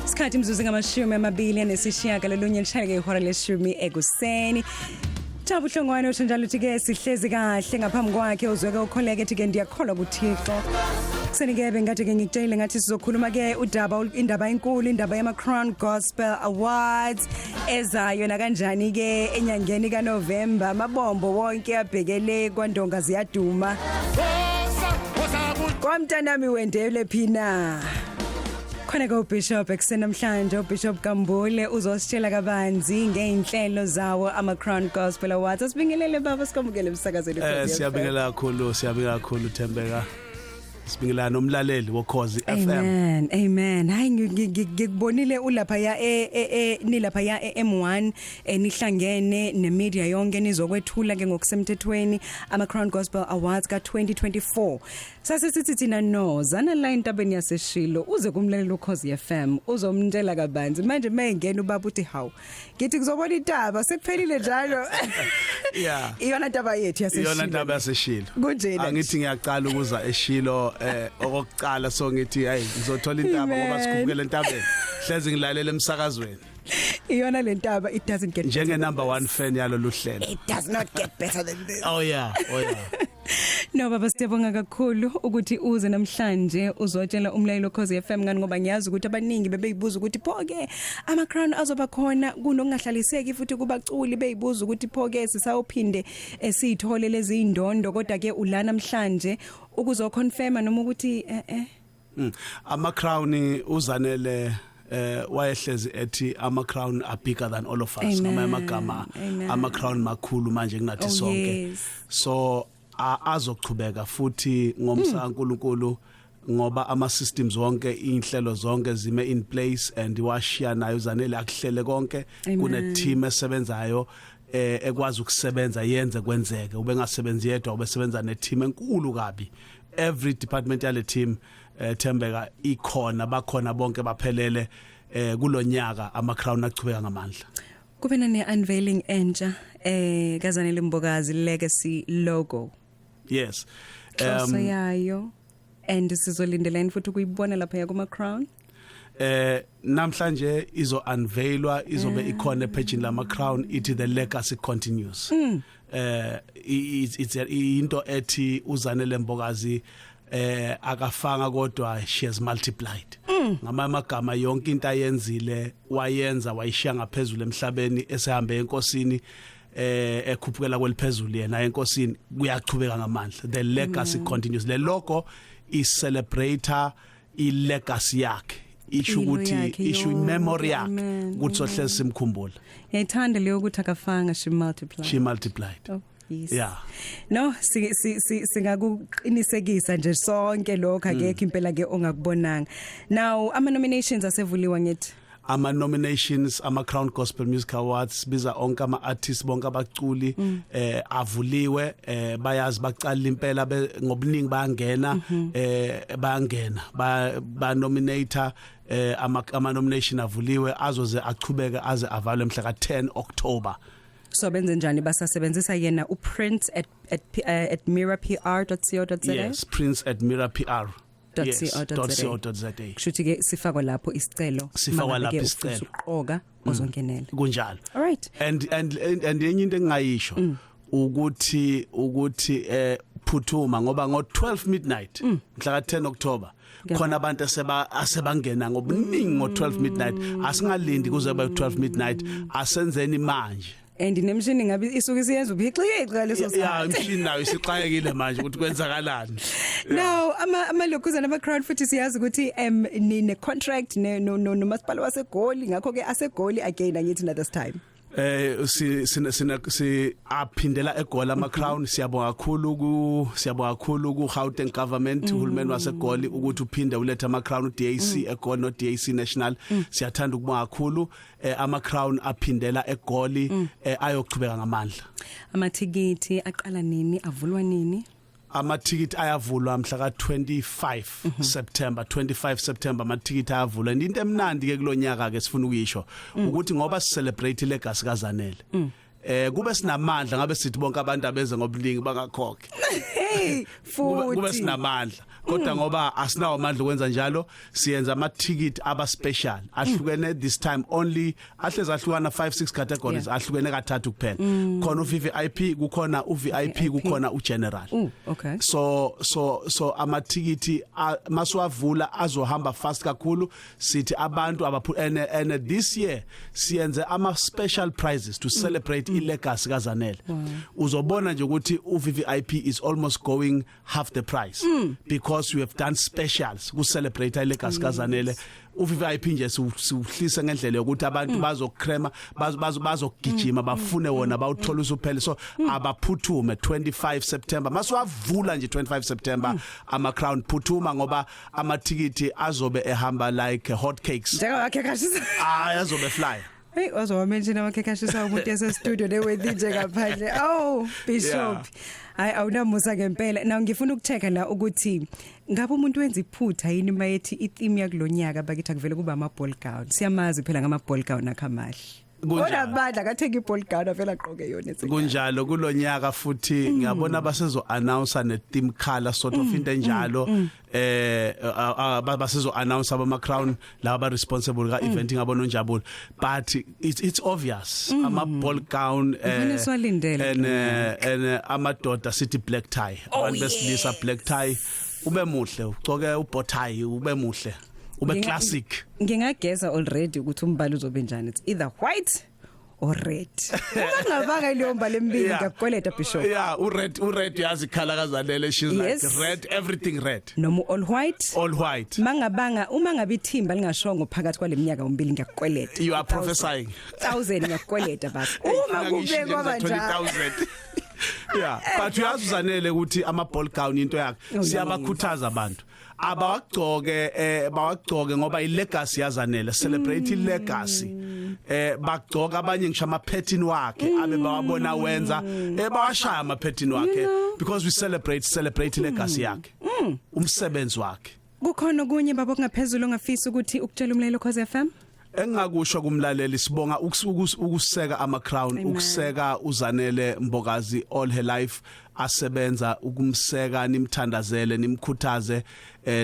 Isikhathi imzuzu ngama-29 lishayeke ihora leshumi ekuseni. Jabu Hlongwane usho njalo uthi-ke sihlezi kahle ngaphambi kwakhe uzweke ukholeke ethi-ke ndiyakholwa kuThixo. Kuseni-ke bengathi-ke ngikutshele ngathi sizokhuluma-ke indaba enkulu, indaba yama-Crown Gospel Awards ezayo nakanjani-ke enyangeni kaNovember. Amabombo wonke abhekele kwaNdonga ziyaduma. Kwamntanami wendele phina. Khona ke uBishop eksenamhlanje uBishop Kambule uzositshela kabanzi ngeinhlelo zawo ama-Crown Gospel Awards. Asibingelele baba sikwamukele emsakazweni FM. Siyabingelela kakhulu Thembeka. Sibingelela nomlaleli woKhozi FM. Amen. Hayi ngikubonile ulapha ya nilapha ya M1 nihlangene nemedia yonke nizokwethula ke ngokusemthethweni ama-Crown Gospel Awards ka2024. Sasithi thina zana la entabeni yaseshilo uze kumlaleli woKhozi FM uzomntela kabanzi manje mayengena ubaba uthi hawu ngithi kuzobona intaba sekuphelile njalo. Yeah. Iyona intaba yethu yaseshilo. Iyona intaba yaseshilo. Kunjena. Angithi ngiyaqala ukuza eshilo okokuqala so ngithi hayi ngizothola intaba ngoba sikhubukela entabeni hlezi ngilalela emsakazweni. Iyona le ntaba it doesn't get njenge number 1 fan yalo luhlelo. It does not get better than this. Oh yeah. No baba siyabonga kakhulu ukuthi uze namhlanje uzotshela umlayelo woKhozi FM ngani ngoba ngiyazi ukuthi abaningi bebeyibuza ukuthi phoke ama-Crown azoba khona kunokungahlaliseki futhi kubaculi beyibuza ukuthi phoke sisawuphinde siyithole lezi indondo kodwa ke ulana namhlanje ukuzoconfirma noma ukuthi ama-Crown uzanele wayehlezi ethi ama-Crown are bigger than all of us noma amagama ama-Crown makhulu manje kunathi sonke. So azochubeka futhi ngomsa kaNkulunkulu ngoba ama systems wonke inhlelo zonke zime in place and washiya nayo uzanele akuhlele konke kune team esebenzayo ekwazi ukusebenza yenze kwenzeke ube ngasebenzi yedwa ubesebenza ne team enkulu kabi. Every department yale team Thembeka ikhona bakhona bonke baphelele kulonyaka ama-Crown achubeka ngamandla. Kube ne unveiling entsha kaZanele Mbokazi legacy logo. Yes. So yayo and sizolindelani futhi ukuyibona lapha ya kuma-Crown. Namhlanje izo unveilwa izobe ikhona epage lama-Crown ithi the legacy continues. It's into ethi uZanele Mbokazi akafanga kodwa she has multiplied. Ngamagama yonke into ayenzile wayenza wayishiya ngaphezulu emhlabeni esehambe enkosini ekhuphukela kweliphezulu yena enkosini kuyachubeka ngamandla. The legacy continues. Le logo is celebrator ilegacy yakhe. Isho ukuthi isho memory yakhe ukuthi sohle simkhumbula. Ngiyithanda leyo ukuthi akafanga she multiplied. Oh. Yes. Yeah. No singakuqinisekisa nje sonke lokho akekho impela ke ongakubonanga. Now ama nominations asevuliwa ngithi ama nominations ama-Crown Gospel Music Awards biza onke ama-artists bonke abaculi avuliwe bayazi baqala impela ngobuningi bayangena ba nominator ama nomination avuliwe azoze achubeke aze avalwe mhla ka10 October. So benze njani basasebenzisa yena uPrince at mirapr.co.za. Yes, Prince@mirapr.co.za. Kushuthi ke sifakwa lapho isicelo oga ozongenela kunjalo. All right. And enye into engingayisho ukuthi phuthuma ngoba ngo12 midnight mhla ka10 October khona abantu asebangena ngobuningi ngo12 midnight asingalindi kuze ba 12 midnight asenzeni manje. And nemshini ngabe isuke siyenza uphixeke leso sikhathi. Yeah, imshini nayo isixayekile manje ukuthi kwenzakalani. Now amalokuzana ama-Crown futhi siyazi ukuthi ne contract no masipala waseGoli ngakho ke aseGoli again angithi another time. Si aphindela eGoli ama-Crown siyabonga kakhulu ku Gauteng government uhulumeni waseGoli ukuthi uphinde ulethe ama-Crown uDAC eGoli no DAC National. Siyathanda ukubonga kakhulu ama-Crown aphindela eGoli ayochubeka ngamandla. Amathikiti aqala nini avulwa nini? Amathikiti ayavulwa mhla ka25 September amathikiti ayavulwa. Into emnandi ke kulonyaka ke sifuna ukuyisho ukuthi ngoba si celebrate legacy kaZanele kube sinamandla ngabe sithi bonke abantu abeze ngobuningi bangakhokhe hey kube futhi sinamandla kodwa ngoba asinawo amandla ukwenza njalo siyenza ama ticket aba special ahlukene this time only ahleza ahlukana 5-6 categories ahlukene kathathu kuphela khona u VIP kukhona u VIP kukhona u general okay so ama ticket maswavula azohamba fast kakhulu sithi abantu and this year siyenze ama special prizes to celebrate I legacy kaZanele uzobona nje ukuthi u VIP is almost going half the price because we have done specials ku celebrate I legacy kaZanele u VIP nje siuhlisa ngendlela yokuthi abantu bazocrema bazogijima bafune wona bawuthola usuphele so abaphuthume 25 September maswavula nje 25 September ama crown phuthuma ngoba ama ticket azobe ehamba like hot cakes njengakhe kashisa azobe fly. Hey wazowamention amakhekashisa umuntu yase studio lewethi nje ngaphandle Bishop hayi awunamusa ngempela na ngifuna ukuchecka la ukuthi ngabe umuntu wenza iphutha yini mayethi itheme yakulonyaka bakithi akuvele kuba ama ball gown siyamazi phela ngama ball gown akhamahle kodwa badla kathenga iball gown avela aqoke yona kunjalo kulonyaka futhi ngiyabona basezo announce ne theme color sort of into enjalo basezo announce abama crown laba responsible ka event ngabona onjabule but it's obvious ama ball gown and amadoda city black tie abantu besilisa black tie ube muhle ugcoke ubotai ube muhle ube classic ngingageza already ukuthi umbala uzobe njani it's either white or red ungavanga leyo mbala embili ngakweleta Bishop red yazi color kaZanele she's like red everything red noma all white mangabanga uma ngabe ithimba lingashongo phakathi kwaleminyaka umbili ngakweleta you are prophesying 1000 ngakweleta basi uma kube kwaba njalo but uyazi uZanele ukuthi ama ball gown into yakhe siyabakhuthaza abantu bawagcoke ngoba I legacy yaZanele celebrate I legacy bagcoka abanye ngisho ama pattern wakhe abe bawabona wenza bawashaya ama pattern wakhe because we celebrate legacy yakhe umsebenzi wakhe kukhona kunye babo kungaphezulu ongafisa ukuthi ukutshela umlaleli Khosi FM engakusho kumlaleli sibonga ukuseka ama crown ukuseka uZanele Mbokazi all her life asebenza ukumseka nimthandazele nimkhuthaze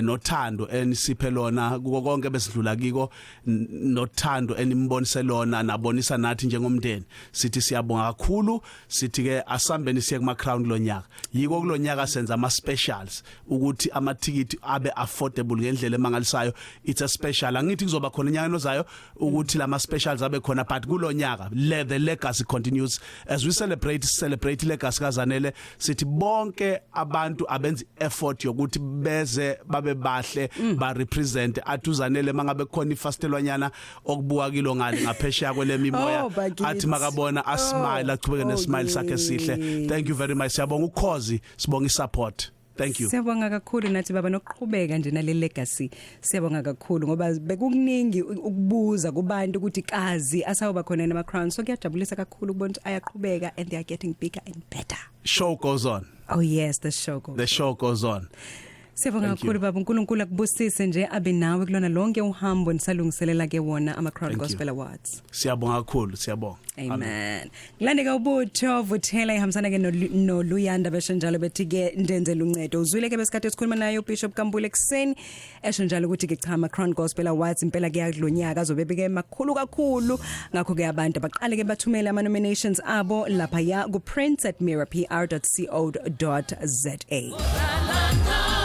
nothando enisiphe lona kuko konke besidlula kiko nothando enimbonise lona nabonisa nathi njengomndeni sithi siyabonga kakhulu sithi ke asambeni siye kuma crown lonyaka yiko kulonyaka senza ama specials ukuthi ama ticket abe affordable ngendlela emangalisayo it's a special angithi kuzoba khona inyanga nozayo ukuthi lama specials abe khona but kulonyaka the legacy continues as we celebrate legacy kaZanele sithi bonke abantu abenza effort yokuthi beze babe bahle ba represent atuzanele mangabe khona ifastelwanyana okubuka kilo ngale ngaphesheya kwelemimoya athi makabona a smile aqhubeke ne smile sakhe sihle thank you very much siyabonga ukhozi sibonga isupport thank you siyabonga kakhulu nathi baba nokuqhubeka nje nale legacy siyabonga kakhulu ngoba bekukuningi ukubuza kubantu ukuthi kazi asawuba khona nama crowns so kuyajabulisa kakhulu ukubona ukuthi ayaqhubeka and they are getting bigger and better show goes on oh yes the show goes on siyabonga kakhulu baba uNkulunkulu akubusise nje abe nawe kulona lonke uhambo nisalungiselela ke wona ama Crown Gospel Awards siyabonga kakhulu siyabonga amen kulandeka ubutho vuthela ihambisana ke noLuyanda besho njalo bethi ke ndenzela uncedo uzwile ke besikade esikhuluma naye uBishop Kambule ekseni esho njalo ukuthi ke cha ama Crown Gospel Awards impela ke yakulonyaka azobe ke makhulu kakhulu ngakho ke abantu abaqale ke bathumela ama nominations abo lapha ya ku prince@mirapr.co.za